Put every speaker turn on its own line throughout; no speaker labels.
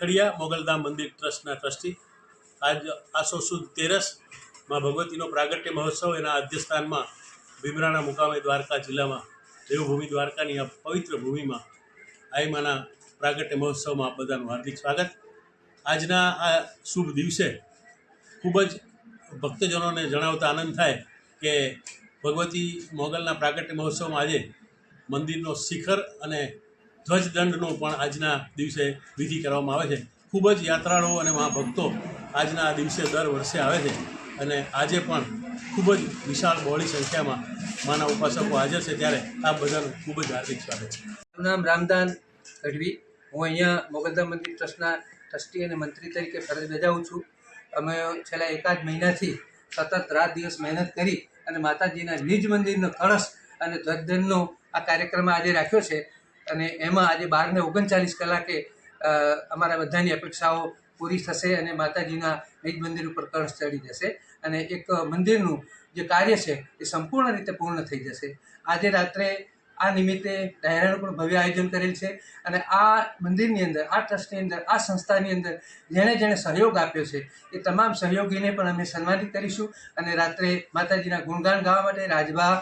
કાકડિયા મોગલધામ મંદિર ટ્રસ્ટના ટ્રસ્ટી। આજ આસો સુદ 13 માં ભગવતીનો પ્રાગટ્ય મહોત્સવ એના અધ્યસ્થાનમાં ભીમરાના મુકામે દ્વારકા જિલ્લામાં દેવભૂમિ દ્વારકાની આ પવિત્ર ભૂમિમાં આઈમાના પ્રાગટ્ય મહોત્સવમાં આપ બધાનું હાર્દિક સ્વાગત। આજના આ શુભ દિવસે ખૂબ જ ભક્તજનોને જણાવતા આનંદ થાય કે ભગવતી મોગલના પ્રાગટ્ય મહોત્સવમાં આજે મંદિરનો શિખર અને ધ્વજદંડનો પણ આજના દિવસે વિધિ કરવામાં આવે છે। ખૂબ જ યાત્રાળુઓ અને મહાભક્તો આજના આ દિવસે દર વર્ષે આવે છે અને આજે પણ ખૂબ જ વિશાળ બહોળી સંખ્યામાં માના ઉપાસકો હાજર છે, ત્યારે આ બધાનું ખૂબ જ હાર્દિક સ્વાગત છે।
મારું નામ રામદાન ગઢવી, હું અહીંયા મોગલધામ મંદિર ટ્રસ્ટના ટ્રસ્ટી અને મંત્રી તરીકે ફરજ બજાવું છું। અમે છેલ્લા એકાદ મહિનાથી સતત રાત દિવસ મહેનત કરી અને માતાજીના નિજ મંદિરનો કળશ અને ધ્વજદંડનો આ કાર્યક્રમ આજે રાખ્યો છે અને એમાં આજે 12:39 કલાકે અમારા બધાની અપેક્ષાઓ પૂરી થશે અને માતાજીના નિજ મંદિર ઉપર કળશ ચડી જશે અને એક મંદિરનું જે કાર્ય છે એ સંપૂર્ણ રીતે પૂર્ણ થઈ જશે। આજે રાત્રે આ નિમિત્તે ડાયરાનું પણ ભવ્ય આયોજન કરેલ છે અને આ મંદિરની અંદર, આ ટ્રસ્ટની અંદર, આ સંસ્થાની અંદર જેણે સહયોગ આપ્યો છે એ તમામ સહયોગીને પણ અમે સન્માનિત કરીશું અને રાત્રે માતાજીના ગુણગાન ગાવા માટે રાજભા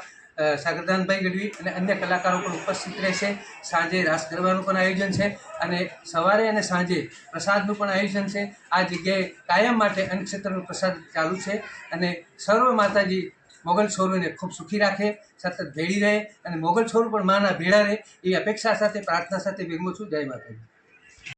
સાગરદાનભાઈ ગઢવી અને અન્ય કલાકારો પણ ઉપસ્થિત રહેશે। સાંજે રાસ ગરબાનું પણ આયોજન છે અને સવારે અને સાંજે પ્રસાદનું પણ આયોજન છે। આ જગ્યાએ કાયમ માટે અન્નક્ષેત્રનો પ્રસાદ ચાલુ છે અને સર્વ માતાજી મોગલ છોરુને ખૂબ સુખી રાખે, સતત ભેળી રહે અને મોગલ છોરું પણ માના ભેળા રહે એવી અપેક્ષા સાથે, પ્રાર્થના સાથે વિરમું છું। જય માતાજી।